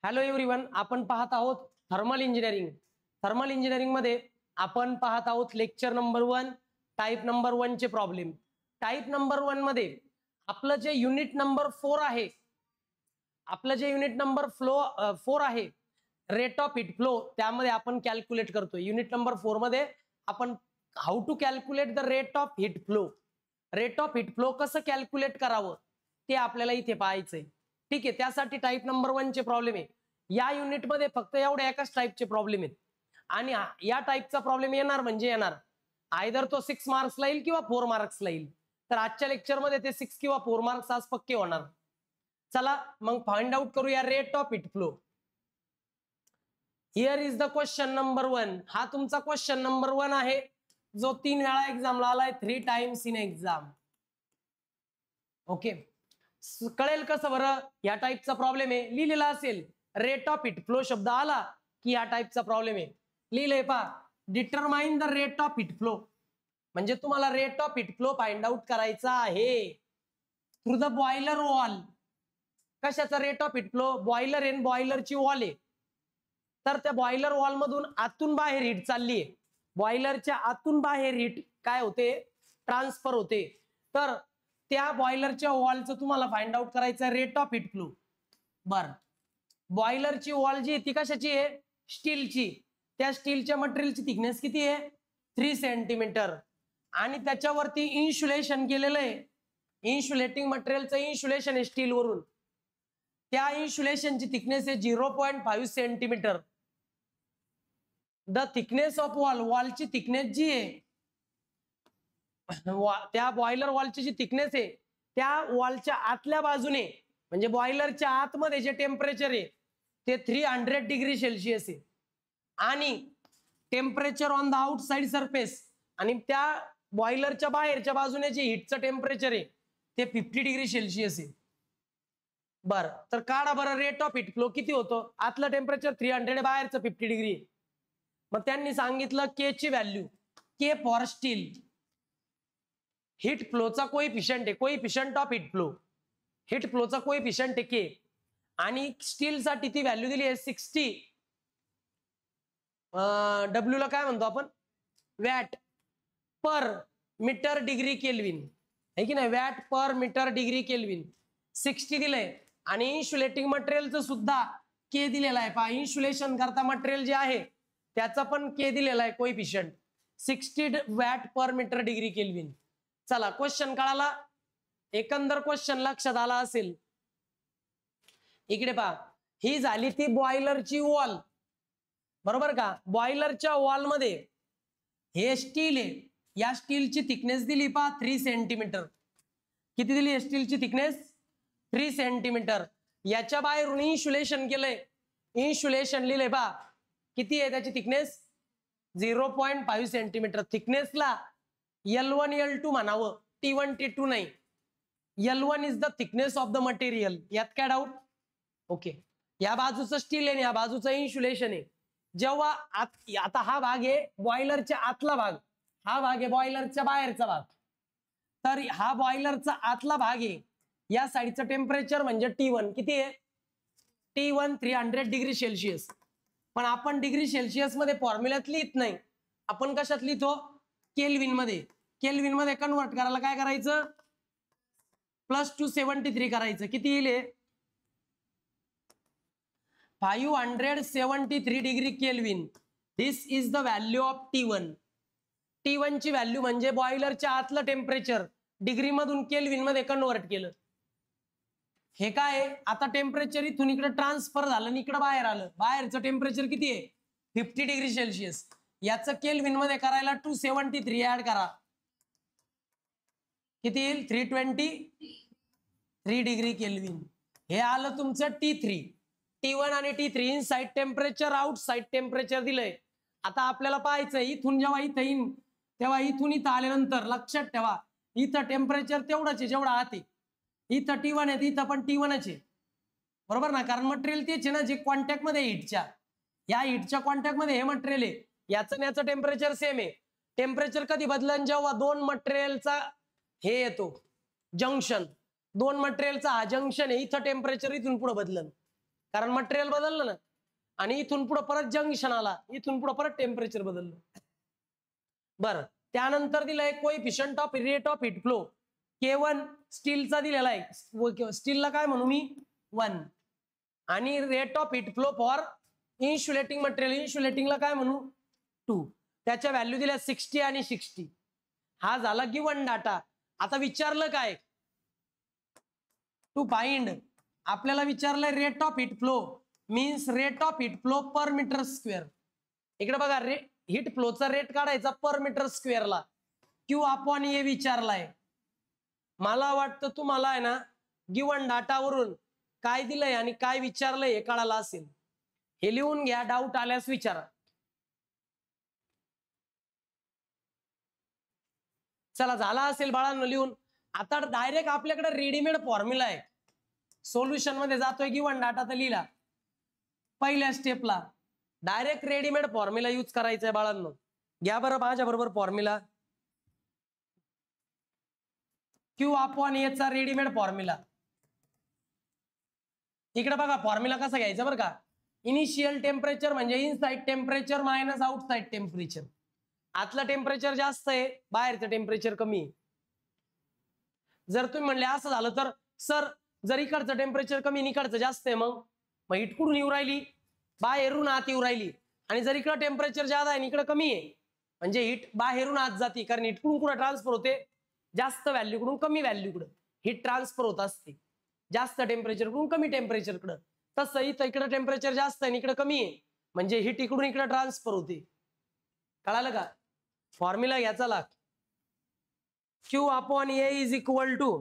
Hello everyone, आपण पाहत आहोत थर्मल इंजिनिअरिंग. थर्मल इंजिनिअरिंग मध्ये आपण पाहत आहोत लेक्चर नंबर 1, टाइप नंबर 1 चे प्रॉब्लेम. टाइप नंबर 1 मध्ये आपलं जे युनिट नंबर 4 आहे, रेट ऑफ हीट फ्लो, त्यामध्ये आपण कॅल्क्युलेट करतोय. युनिट नंबर 4 मध्ये आपण how to calculate the rate of heat flow. Rate of heat flow कसं कॅल्क्युलेट करावं ते आपल्याला इथे पाहायचंय. ठीक आहे, त्यासाठी टाइप नंबर 1 चे प्रॉब्लेम आहे. या युनिट मध्ये फक्त एवढ्या एकाच टाइपचे प्रॉब्लेम आहेत आणि या टाइपचा प्रॉब्लेम येणार म्हणजे येणार. आयदर तो 6 मार्क्सला येईल किंवा 4 मार्क्सला येईल. तर आजच्या लेक्चर मध्ये ते 6 किंवा 4 मार्क्स आज पक्के होणार. चला मग फाइंड आउट करूया rate of heat flow. Here is the question number 1. हा तुमचा क्वेश्चन नंबर 1 आहे, जो 3 वेळा एक्झामला आलाय, 3 टाइम्स इन एक्झाम. ओके, कळेल कसं बरं? या टाइपचा प्रॉब्लेम आहे, लिहिलेला असेल. रेट ऑफ हीट फ्लो शब्द आला की या टाइपचा प्रॉब्लेम आहे. लिहिलंय पहा, determine the rate of heat flow. म्हणजे तुम्हाला rate of heat flow find out करायचा आहे थ्रू द बॉयलर वॉल. कशाचा rate of heat flow? Boiler आहे, बॉयलरची वॉल आहे. तर त्या बॉयलर वॉल मधून आतून बाहेर हीट चालली आहे. बॉयलरच्या आतून बाहेर हीट काय होते? ट्रान्सफर होते. तर त्या बॉयलरच्या वॉलचं तुम्हाला फाइंड आउट करायचं आहे रेट ऑफ हीट फ्लो. बर, बॉयलरची वॉल जी ती कशाची आहे? स्टीलची. त्या स्टीलच्या मटेरियलची थिकनेस किती आहे? 3 सेंटीमीटर. आणि त्याच्यावरती इन्सुलेशन केलेलं आहे. इन्सुलेटिंग मटेरियलचं इन्सुलेशन आहे स्टील वरून. त्या इन्सुलेशनची थिकनेस आहे 0.5 centimetre. The thickness of wall, वॉलची थिकनेस जी आहे, त्या बॉयलर वॉलची जी थिकनेस आहे, त्या वॉलच्या आतल्या बाजूने म्हणजे बॉयलरच्या आतमध्ये जे टेम्परेचर आहे ते 300 डिग्री सेल्सिअस आहे. आणि temperature on the outside surface, आणि त्या बॉयलरच्या बाहेरच्या बाजूने जे हीटचं टेम्परेचर आहे ते 50 डिग्री सेल्सिअस आहे. बरं, तर काढा बरं रेट ऑफ हीट फ्लो किती होतं? आतलं टेम्परेचर 300, बाहेरचं 50 डिग्री. मग त्यांनी सांगितलं के ची value, K for steel. Heat फ्लोचा कोएफिशियंट आहे, coefficient of heat flow. Heat फ्लोचा कोएफिशियंट आहे के. आणि स्टील साठी ती व्हॅल्यू दिली आहे 60. डब्ल्यू ला काय म्हणतो आपण? Watt per metre degree kelvin, आहे की नाही? Watt per metre degree kelvin 60 दिलंय. आणि इन्सुलेटिंग मटेरियलचं सुद्धा के दिलेला आहे. पहा, इन्सुलेशन करता मटेरियल जे आहे त्याचा पण के दिलेला आहे coefficient 60 watt per metre degree kelvin. चला, क्वेश्चन कळाला? एकंदर क्वेश्चन लक्षात आला असेल. इकडे पहा, ही झाली ती बॉयलरची वॉल, बरोबर का? बॉयलरच्या वॉल मध्ये हे स्टील आहे, या स्टीलची थिकनेस दिली पहा 3 सेंटीमीटर. किती दिली स्टीलची थिकनेस? 3 सेंटीमीटर. याच्या बाहेरून इन्सुलेशन केलंय, इन्सुलेशन लिहिलंय पहा, किती आहे त्याची थिकनेस? 0.5 सेंटीमीटर. थिकनेसला L1 L2 म्हणावं, T1 T2 नाही. L1 is the thickness of the material. यात काय डाऊट? ओके, या बाजूचं स्टील आहे, या बाजूचं इन्सुलेशन आहे. जेव्हा आता हा भाग आहे बॉयलरच्या आतला भाग, हा भाग आहे बॉयलरच्या बाहेरचा भाग. तर हा बॉयलरचा आतला भाग आहे. या साईडचं टेम्परेचर म्हणजे T1 किती आहे? T1 300 degree Celsius. पण आपण डिग्री सेल्सिअस मध्ये फॉर्म्युल्यात लिहित नाही, आपण कशात लिहितो? केल्विन मध्ये. केल्विन मध्ये कन्वर्ट करायला काय करायचं? +273 करायचं. किती येईल? 573 degree kelvin. This is the value of T1. T1 ची व्हॅल्यू म्हणजे बॉयलरच्या आतलं टेम्परेचर डिग्री मधून केल्विन मध्ये कन्वर्ट केलं. हे काय? आता टेम्परेचर इथून इकडे ट्रान्सफर झालं आणि इकडे बाहेर आलं. बाहेरचं टेम्परेचर किती आहे? 50 डिग्री सेल्सिअस. याचं केल्विन मध्ये करायला 273 ऍड करा, किती येईल? 323 डिग्री केल्विन. हे आलं तुमचं T3. T1 आणि T3 in side temperature, out side temperature दिलंय. आता आपल्याला पाहायचं इथून जेव्हा इथं येईन तेव्हा इथून इथं आल्यानंतर लक्षात ठेवा, इथं टेम्परेचर तेवढंच आहे जेवढं आत आहे. इथं T1 आहे, इथं पण T1च आहे, बरोबर ना? कारण मटेरियल तेच आहे ना जे कॉन्टॅक्ट मध्ये हीटच्या. या हीटच्या कॉन्टॅक्ट मध्ये हे मटेरियल आहे, याचं याचं टेम्परेचर सेम आहे. टेम्परेचर कधी बदलन? जेव्हा दोन मटेरियलचा हे येतो जंक्शन, दोन मटेरियलचा हा जंक्शन आहे, इथं टेम्परेचर इथून पुढे बदलन. कारण मटेरियल बदललं ना, आणि इथून पुढे परत जंक्शन आला, इथून पुढे परत टेम्परेचर बदललं. बरं, त्यानंतर दिलंय coefficient of rate of heat flow K1 स्टीलचा दिलेला आहे, स्टीलला काय म्हणू मी 1, आणि rate of heat flow for insulating material, इन्सुलेटिंगला काय म्हणू 2. त्याच्या व्हॅल्यू दिल्या 60 आणि 60. हा झाला गिवन डाटा. आता विचारलं काय, टू फाइंड, आपल्याला विचारलंय rate of heat flow means rate of heat flow per metre square. इकडे बघा, हीट फ्लोचा रेट काढायचा पर मीटर स्क्वेअरला, Q अपॉन ए विचारलाय. मला वाटतं तुम्हाला आहे ना गिवन डाटावरून काय दिलंय आणि काय विचारलंय हे कळालं असेल. हे लिहून घ्या, डाऊट आल्यास विचारा. चला, झाला असेल बाळांनो लिहून. आता डायरेक्ट आपल्याकडे रेडीमेड फॉर्म्युला आहे, सोल्युशन मध्ये जातोय गिवन डाटा तर लिहिला. पहिल्या स्टेपला डायरेक्ट रेडीमेड फॉर्म्युला यूज करायचा आहे बाळांनो. घ्या बरं माझ्या बरोबर फॉर्म्युला, Q अपॉन ए चा रेडीमेड फॉर्म्युला. इकडे बघा फॉर्म्युला कसा घ्यायचा बरं का, इनिशियल टेम्परेचर म्हणजे inside temperature minus outside temperature. आतलं टेम्परेचर जास्त आहे, बाहेरचं टेम्परेचर कमी आहे. जर तुम्ही म्हणले असं झालं तर सर जर इकडचं टेम्परेचर कमी इकडचं जास्त आहे, मग हीट कुठून येऊ राहिली, बाहेरून आत येऊ राहिली. आणि जर इकडं टेम्परेचर जादा आहे इकडं कमी आहे, म्हणजे हीट बाहेरून आत जाते. कारण हीट कुठून कुठं ट्रान्सफर होते, जास्त व्हॅल्यू कडून कमी व्हॅल्यू कडे हीट ट्रान्सफर होत असते, जास्त टेम्परेचर कडून कमी टेम्परेचर कडे. तसं इथं इकडं टेम्परेचर जास्त आहे इकडे कमी आहे, म्हणजे हीट इकडून इकडे ट्रान्सफर होते. कळालं का? फॉर्म्युला घ्यायचा लाग, Q upon A is equal to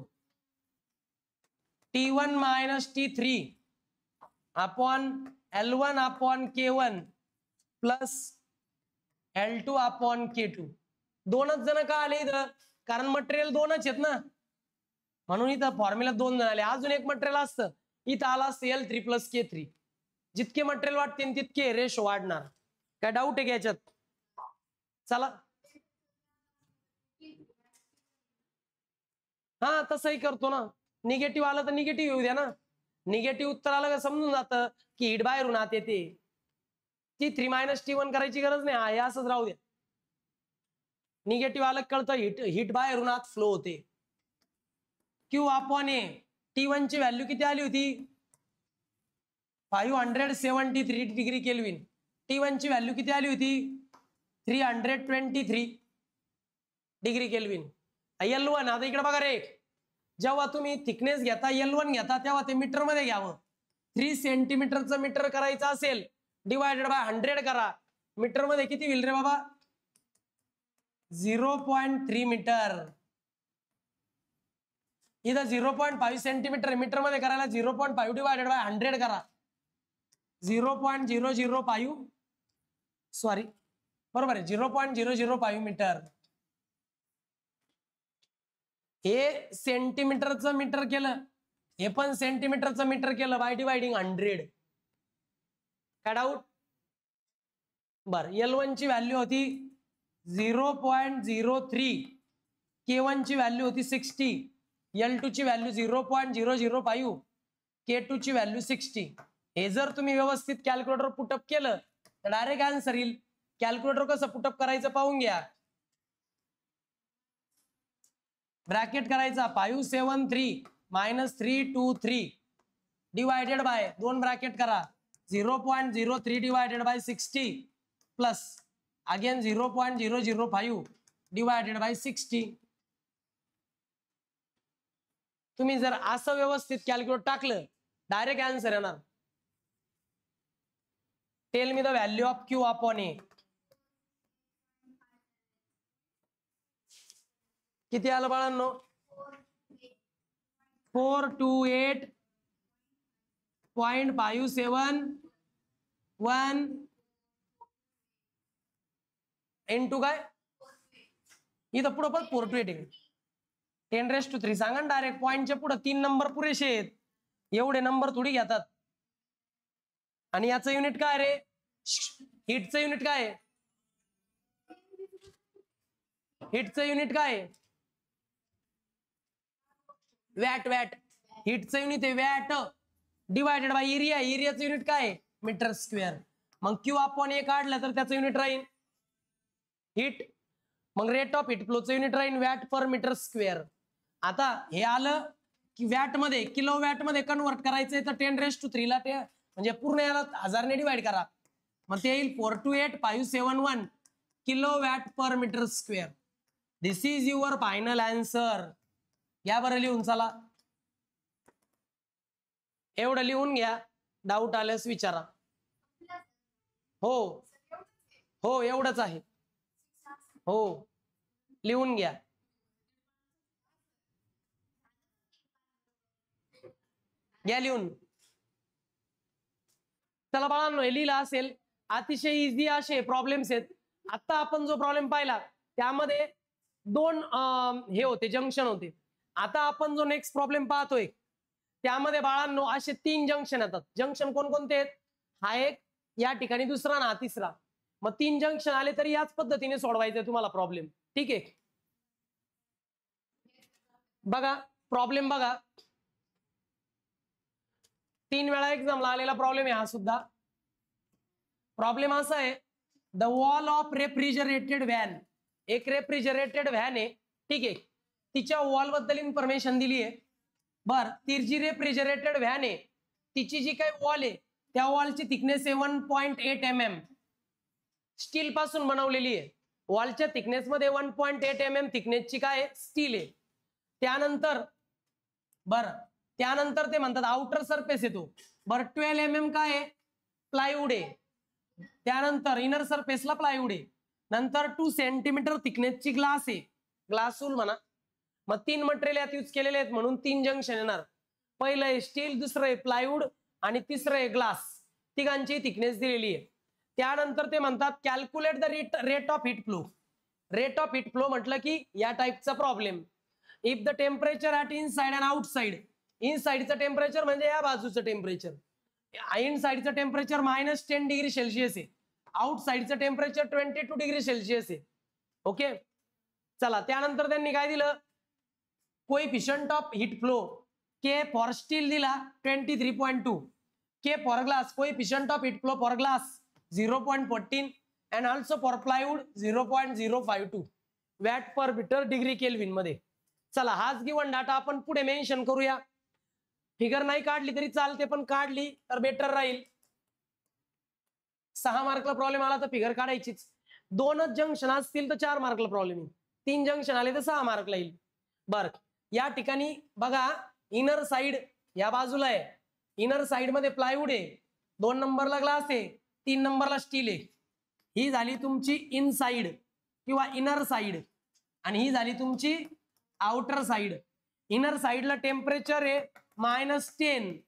T1 minus T3 upon L1 upon K1 plus L2 upon K2. दोनच जण का आले इथं, कारण मटेरियल दोनच आहेत ना, म्हणून इथं फॉर्म्युला 2 जण आले. अजून एक मटेरियल असतं इथं आला असतं L3 प्लस K3. जितके मटेरियल वाढते तितके रेशो वाढणार. काय डाऊट आहे का याच्यात? चला, हा तसंही करतो ना, निगेटिव्ह आलं तर निगेटिव्ह येऊ द्या ना. निगेटिव्ह उत्तर आलं का समजून जातं की हीट बाहेरून आत येते. T3 मायनस T1 करायची गरज नाही, हे असंच राहू द्या. निगेटिव्ह आलं कळतं हीट बाहेरून आत फ्लो होते. Q अपॉन ए, T1 ची व्हॅल्यू किती आली होती 573 डिग्री केल्विन. T1 ची व्हॅल्यू किती आली होती 323 डिग्री केल्विन. L1 आता इकडे बघा रे, जेव्हा तुम्ही थिकनेस घेता L1 घेता तेव्हा ते मीटर मध्ये घ्यावं. 3 सेंटीमीटरचं मीटर करायचं असेल डिवायडेड बाय 100 करा. मीटर मध्ये किती होईल रे बाबा 0.3 मीटर. इथं 0.5 सेंटीमीटर मीटर मध्ये करायला 0.5 डिवायडेड बाय 100 करा. 0.005 सॉरी बरोबर आहे 0.005 मीटर. हे सेंटीमीटरचं मीटर केलं, हे पण सेंटीमीटरचं मीटर केलं बाय डिवायडिंग 100. काय डाऊट? बर, L1 ची व्हॅल्यू होती 0.03, K1 ची व्हॅल्यू होती 60, L2 ची व्हॅल्यू 0.005, K2 ची व्हॅल्यू 60. हे जर तुम्ही व्यवस्थित कॅल्क्युलेटर पुटअप केलं तर डायरेक्ट आन्सर येईल. कॅल्क्युलेटर कसं पुटअप करायचं पाहून घ्या. ब्रॅकेट करायचा 573 मायनस 323 डिवायडेड बाय 2 ब्रॅकेट करा 0.03 divided by 60 plus again 0.005 divided by 60. तुम्ही जर असं व्यवस्थित कॅल्क्युलेट टाकलं डायरेक्ट आन्सर येणार. Tell me the value of Q upon A. किती आलं बाळांनो 428.571 इंटू काय इथं पुढं पण 428 10⁻³ सांगा ना डायरेक्ट. पॉईंटच्या पुढे 3 नंबर पुरेसे आहेत, एवढे नंबर थोडी घेतात. आणि याचं युनिट काय रे, हिटचं युनिट काय आहे, हिटचं युनिट काय आहे वॅट. वॅट हिटचं युनिट आहे वॅट. डिवायडेड बाय एरिया, एरियाचं युनिट काय आहे मीटर स्क्वेअर. मग क्यू अपॉन ए काढलं तर त्याचं युनिट राहील हिट. मग रेट ऑफ हिट फ्लोचं युनिट राहील वॅट पर मीटर स्क्वेअर. आता हे आलं की वॅट मध्ये किलो वॅट मध्ये कन्वर्ट करायचंय तर 10⁻³ ला ते म्हणजे पूर्ण याला 1000 ने डिवाइड करा. मग ते येईल 428,571 kilo watt per metre square. This is your final answer. घ्या बरं लिहून चला. एवढं लिहून घ्या, डाऊट आल्यास विचारा. हो हो एवढंच आहे. हो लिहून घ्या. घ्या लिहून. चला बाळांनो हे लिहिलं असेल. अतिशय इझी असे प्रॉब्लेम्स आहेत. आता आपण जो प्रॉब्लेम पाहिला त्यामध्ये 2 हे होते जंक्शन होते. आता आपण जो नेक्स्ट प्रॉब्लेम पाहतोय त्यामध्ये बाळांनो असे 3 जंक्शन येतात. जंक्शन कोणकोणते आहेत? हा एक, या ठिकाणी दुसरा ना तिसरा. मग 3 जंक्शन आले तरी याच पद्धतीने सोडवायचे तुम्हाला प्रॉब्लेम. ठीक आहे बघा प्रॉब्लेम बघा. 3 वेळा एक्झामला आलेला प्रॉब्लेम आहे हा सुद्धा. प्रॉब्लेम असा आहे the wall of refrigerated van. एक रेफ्रिजरेटेड व्हॅन आहे. ठीक आहे तिच्या वॉल बद्दल इन्फॉर्मेशन दिली आहे. बर ती जी रेफ्रिजरेटेड व्हॅन आहे तिची जी काही वॉल आहे त्या वॉलची थिकनेस आहे 1.8 mm. स्टील पासून बनवलेली आहे. वॉलच्या थिकनेस मध्ये 1.8 mm थिकनेसची काय स्टील आहे. त्यानंतर त्यानंतर ते म्हणतात आउटर सरफेस येतो. बरं 12 mm काय आहे प्लायवूड आहे. त्यानंतर इनर सरफेसला प्लायवूड आहे. नंतर 2 सेंटीमीटर थिकनेसची ग्लास आहे. ग्लास वूल म्हणा. मग 3 मटेरियल यात यूज केलेले आहेत म्हणून 3 जंक्शन येणार. पहिलं आहे स्टील, दुसरं आहे प्लायवूड आणि तिसरं आहे ग्लास. तिघांची थिकनेस दिलेली आहे. त्यानंतर ते म्हणतात calculate the rate of heat flow. Rate of heat flow म्हटलं की या टाईपचा problem. If the temperature at inside and outside. इनसाइडचं टेम्परेचर म्हणजे या बाजूचं टेम्परेचर. इनसाइडचं टेम्परेचर -10 डिग्री सेल्सिअस आहे. आउटसाइडचं टेम्परेचर 22 डिग्री सेल्सिअस आहे. ओके चला त्यानंतर त्यांनी काय दिलं coefficient of heat flow K for steel दिला 23.2. K for glass coefficient of heat flow for glass 0.14 and also for plywood 0.052 watt per metre degree Kelvin मध्ये. चला हाच गिवन डाटा आपण पुढे मेन्शन करूया. फिगर नाही काढली तरी चालते पण काढली तर बेटर राहील. 6 मार्कला प्रॉब्लेम आला तर फिगर काढायचीच. 2च जंक्शन असतील तर 4 मार्कला प्रॉब्लेम येईल. 3 जंक्शन आले तर 6 मार्कला येईल. बर या ठिकाणी बघा इनर साइड या बाजूला आहे. इनर साइड मध्ये प्लायवूड आहे. 2 नंबरला ग्लास आहे. 3 नंबरला स्टील आहे. ही झाली तुमची इनसाइड किंवा इनर साइड आणि ही झाली तुमची आउटर साइड. इनर साइडला टेम्परेचर आहे -10.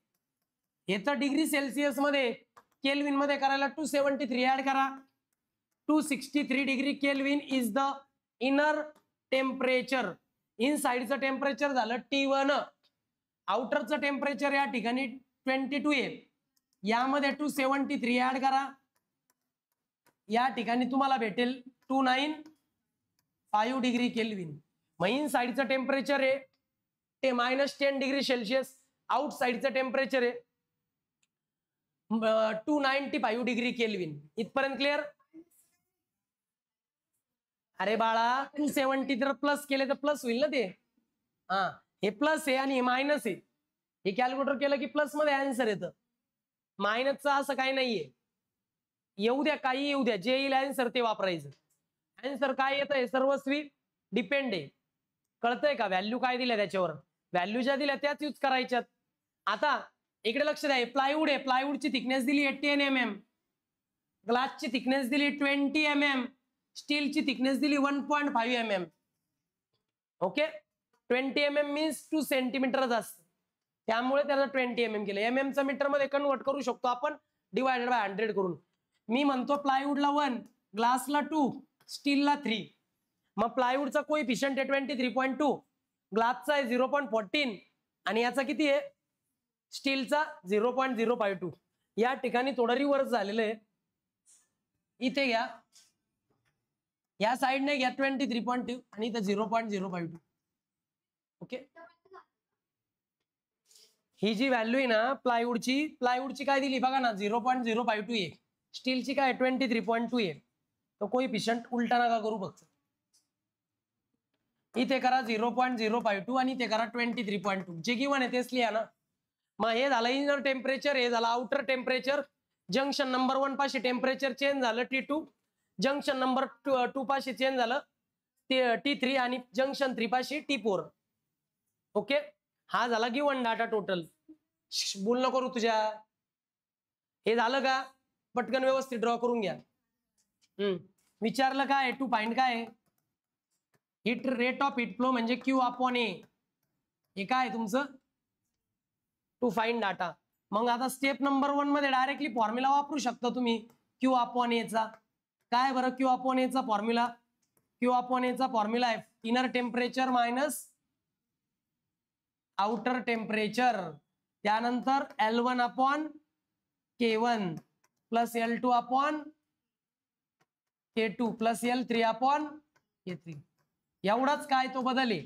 याचं डिग्री सेल्सिअस मध्ये केल्विन मध्ये करायला 273 ऍड करा. 263 degree kelvin is the inner temperature. इनसाइडचं टेम्परेचर झालं T1. आउटरचं टेम्परेचर या ठिकाणी 22 आहे. यामध्ये 273 ऍड करा. या ठिकाणी तुम्हाला भेटेल 295 डिग्री केल्विन. मग इनसाइडचं टेम्परेचर आहे ते -10 डिग्री सेल्सिअस. आउटसाइडचं टेम्परेचर आहे 295 डिग्री केल्विन. इथपर्यंत क्लिअर? अरे बाळा 270 जर प्लस केले तर प्लस होईल ना ते. हा हे प्लस आहे आणि हे मायनस आहे. हे कॅल्क्युलेटर केलं की प्लस मध्ये आन्सर येतं. मायनसचं असं काही नाहीये. येऊ द्या काही येऊ द्या जे येईल आन्सर ते वापरायचं. आन्सर काय येतं हे सर्वस्वी डिपेंड आहे. कळतंय का? व्हॅल्यू काय दिल्या त्याच्यावर. व्हॅल्यू ज्या दिल्या त्याच यूज करायच्यात. आता इकडे लक्ष द्या. प्लायवूड आहे. प्लायवूडची थिकनेस दिली 10 mm. ग्लासची थिकनेस दिली 20 mm. स्टीलची थिकनेस दिली 1.5 mm. ओके 20 mm मीन्स 2 सेंटीमीटरच असतं. त्यामुळे त्याला 20 mm केलं. mm चं मीटर मध्ये कन्वर्ट करू शकतो आपण डिवायडेड बाय 100 करून. मी म्हणतो प्लायवूडला 1, ग्लासला 2, स्टीलला 3. मग प्लायवूडचा कोएफिशियंट आहे 23.2, ग्लासचा आहे 0.14 आणि याचा किती आहे स्टीलचा 0.052. या ठिकाणी थोडं रिव्हर्स झालेलं आहे. इथे घ्या या साइडने घ्या 23.2 आणि इथे 0.052. ओके ही जी व्हॅल्यू आहे ना प्लायवूडची काय दिली बघा ना 0.052 आहे, स्टीलची काय 23.2 आहे. तो कोएफिशियंट उलटा नका करू फक्त. इथे करा 0.052 आणि इथे करा 23.2. जे गिवन आहे तेच लिहा ना. मग हे झालं इनर टेम्परेचर, हे झालं आउटर टेम्परेचर. जंक्शन नंबर 1 पाशी टेम्परेचर चेंज झालं T2, जंक्शन नंबर 2 पाशी चेंज झालं T3 आणि जंक्शन 3 पाशी T4. ओके, हा झाला गिवन डाटा टोटल. बोल नको करू तुझ्या. हे झालं का? पटकन व्यवस्थित ड्रॉ करून घ्या. विचारलं काय टू फाइंड काय hit rate of heat flow म्हणजे Q/A. हे काय तुमचं टू फाइंड डाटा. मग आता स्टेप नंबर 1 मध्ये डायरेक्टली फॉर्म्युला वापरू शकता तुम्ही Q/A चा. काय बरं Q/A चा फॉर्म्युला? Q/A चा फॉर्म्युला आहे inner temperature minus outer temperature, त्यानंतर L1/K1 plus L2/K2 plus L3/K3. एवढाच काय तो बदल आहे,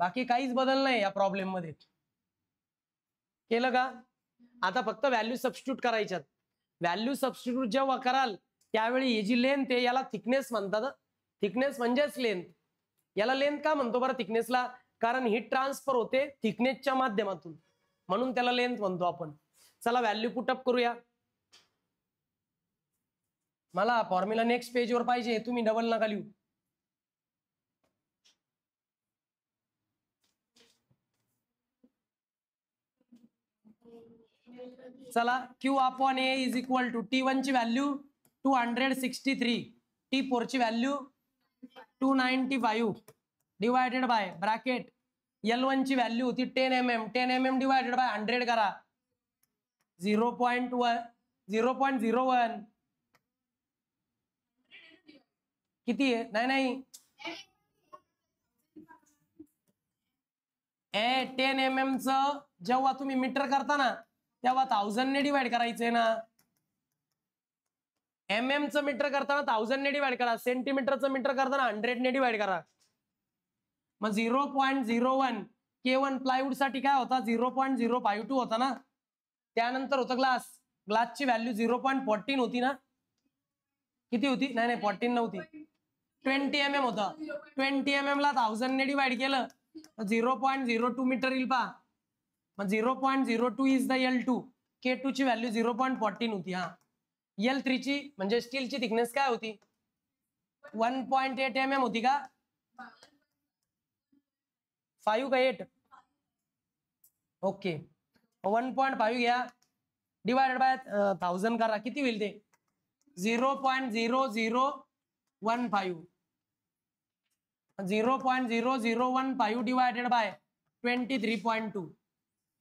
बाकी काहीच बदल नाही या प्रॉब्लेम मध्ये. केलं का? आता फक्त व्हॅल्यू सबस्टिट्यूट करायच्यात. व्हॅल्यू सबस्टिट्यूट जेव्हा कराल त्यावेळी ही जी लेंथ आहे याला थिकनेस म्हणतात. थिकनेस म्हणजेच लेंथ. याला लेंथ का म्हणतो बरं थिकनेसला? कारण हीट ट्रान्सफर होते थिकनेसच्या माध्यमातून, म्हणून त्याला लेंथ म्हणतो आपण. चला व्हॅल्यू पुटअप करूया. मला फॉर्म्युला नेक्स्ट पेजवर पाहिजे, तुम्ही डबल नका लिहू. चला Q/A is equal to T1 ची व्हॅल्यू 263, T4 ची value 295 divided by bracket L1 ची व्हॅल्यू होती 10 mm डिवायडेड बाय 100 करा 0.01 किती आहे? नाही 10 mm च जेव्हा तुम्ही मीटर करता ना तेव्हा 1000 ने डिवाइड करायचंय ना. mm च मीटर करताना 1000 ने डिवाइड करा, सेंटीमीटरचं मीटर करताना 100 ने डिवाइड करा. मग 0.01 K1 प्लायवूड साठी काय होता 0.052 होता ना. त्यानंतर होतं ग्लासची व्हॅल्यू 0.14 होती ना. किती होती? नाही 14 नव्हती, 20 mm होता. 20 mm ला 1000 ने डिवाइड केलं 0.02 मीटर येईल पहा. मग 0.02 इज द L2. K2 ची व्हॅल्यू 0.14 होती. हा L3 ची म्हणजे स्टीलची थिकनेस काय होती 1.8 mm होती का? 5 का 8? ओके 1.5 घ्या डिवायडेड बाय 1000 करा, किती होईल ते 0.0015. 0.0015 डिवायडेड बाय 23.2.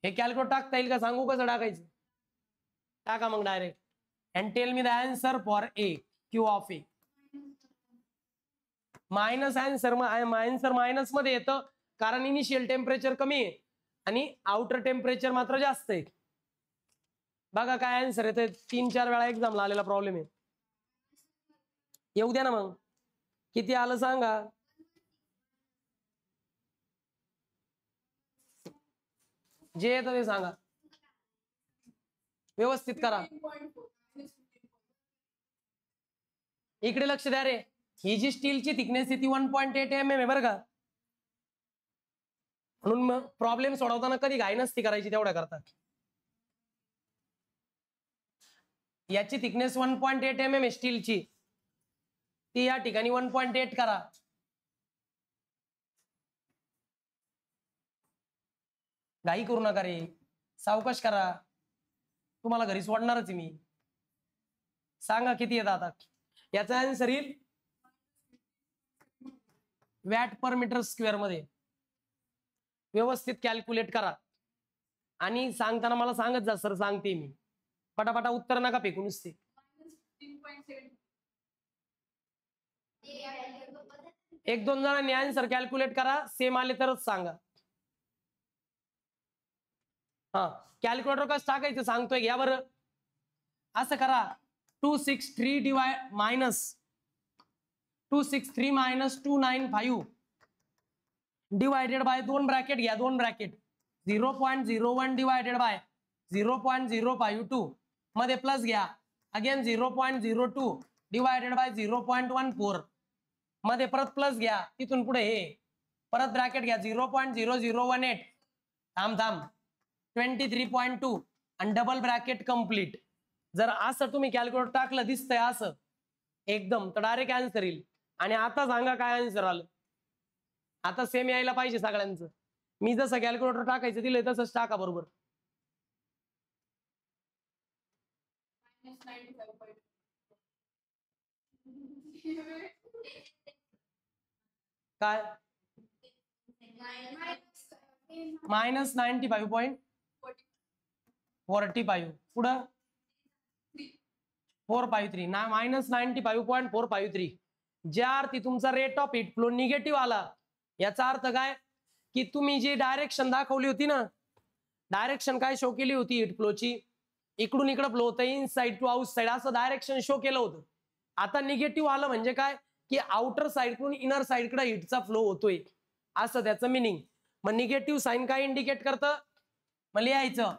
हे कॅल्क्युलेट टाकता येईल का? सांगू कसं टाकायचं? टाका मग direct and tell me the answer for A. Q/A. Minus answer minus मध्ये येतं कारण इनिशियल टेम्परेचर कमी आहे आणि आउटर टेम्परेचर मात्र जास्त आहे. बघा काय आन्सर येते. 3-4 वेळा एक्झामला आलेला प्रॉब्लेम आहे. येऊ द्या ना मग, किती आलं सांगा. जे येतं ते सांगा, व्यवस्थित करा. इकडे लक्ष द्या रे. ही जी स्टीलची थिकनेस आहे ती 1.8 mm आहे बरं का. म्हणून मग प्रॉब्लेम सोडवताना कधी घाई नसती करायची तेवढ्या करता. याची थिकनेस 1.8 mm आहे स्टीलची, ती या ठिकाणी 1.8 करा. घाई करू नका रे, सावकाश करा. तुम्हाला घरी सोडणारच मी. सांगा किती येत आता. याचा आन्सर येईल वॅट पर मीटर स्क्वेअर मध्ये. व्यवस्थित कॅल्क्युलेट करा आणि सांगताना मला सांगत जा सर सांगते मी. पटापटा उत्तर नका फेकू नुसते. 1-2 जणांनी आन्सर कॅल्क्युलेट करा, सेम आले तरच सांगा. हा कॅल्क्युलेटर कसं टाकायचं सांगतोय घ्या बरं. असं करा 263 मायनस 295 डिवायडेड बाय 2 ब्रॅकेट घ्या, 2 ब्रॅकेट 0.01 डिवायडेड बाय 0.052 मध्ये प्लस घ्या, अगेन 0.02 डिवायडेड बाय 0.14 मध्ये परत प्लस घ्या, तिथून पुढे हे परत ब्रॅकेट घ्या 0.0018 थांब 23.2 आणि डबल ब्रॅकेट कंप्लीट. जर असं तुम्ही कॅल्क्युलेटर टाकलं दिसतंय असं एकदम तर डायरेक्ट आन्सर येईल. आणि आता सांगा काय आन्सर आलं. आता सेम यायला पाहिजे सगळ्यांचं. मी जसं कॅल्क्युलेटर टाकायचं दिलंय तसंच टाका बरोबर. काय -95.45 पुढं 453 ना -95.453. ज्या अर्थी तुमचा rate of heat flow negative आला याचा अर्थ काय की तुम्ही जी डायरेक्शन दाखवली होती ना, डायरेक्शन काय शो केली होती हिट फ्लोची, इकडून इकडे फ्लो होतं inside to outside असं डायरेक्शन शो केलं होतं. आता निगेटिव्ह आलं म्हणजे काय की आउटर साइडकडून इनर साइडकडे हिटचा फ्लो होतोय असं त्याचं मिनिंग. मग निगेटिव्ह साइन काय इंडिकेट करतं, मग लिहायचं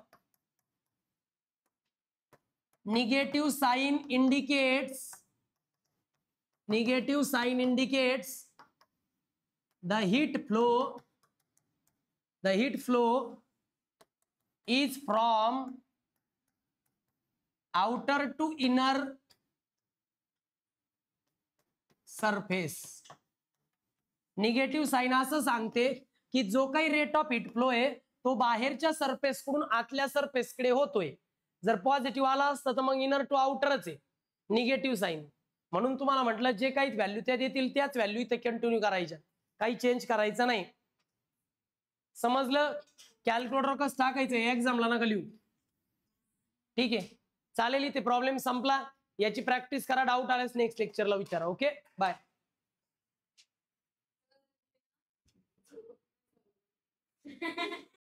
negative sign indicates the heat flow is from outer to inner surface. Negative sign असं सांगते की जो काही रेट ऑफ हिट फ्लो आहे तो बाहेरच्या सरफेस कडून आतल्या सरफेस कडे होतोय. जर पॉझिटिव्ह आला असतं तर मग इनर टू आउटरच आहे निगेटिव्ह साइन. म्हणून तुम्हाला म्हटलं जे काही व्हॅल्यू त्या देतील त्याच व्हॅल्यू इथे कंटिन्यू करायच्या, काही चेंज करायचं नाही. समजलं. कॅल्क्युलेटर कसं टाकायचं एक्झामला नका लिहू. ठीक आहे चालेल. इथे प्रॉब्लेम संपला. याची प्रॅक्टिस करा. डाऊट आल्यास नेक्स्ट लेक्चरला विचारा. Okay bye.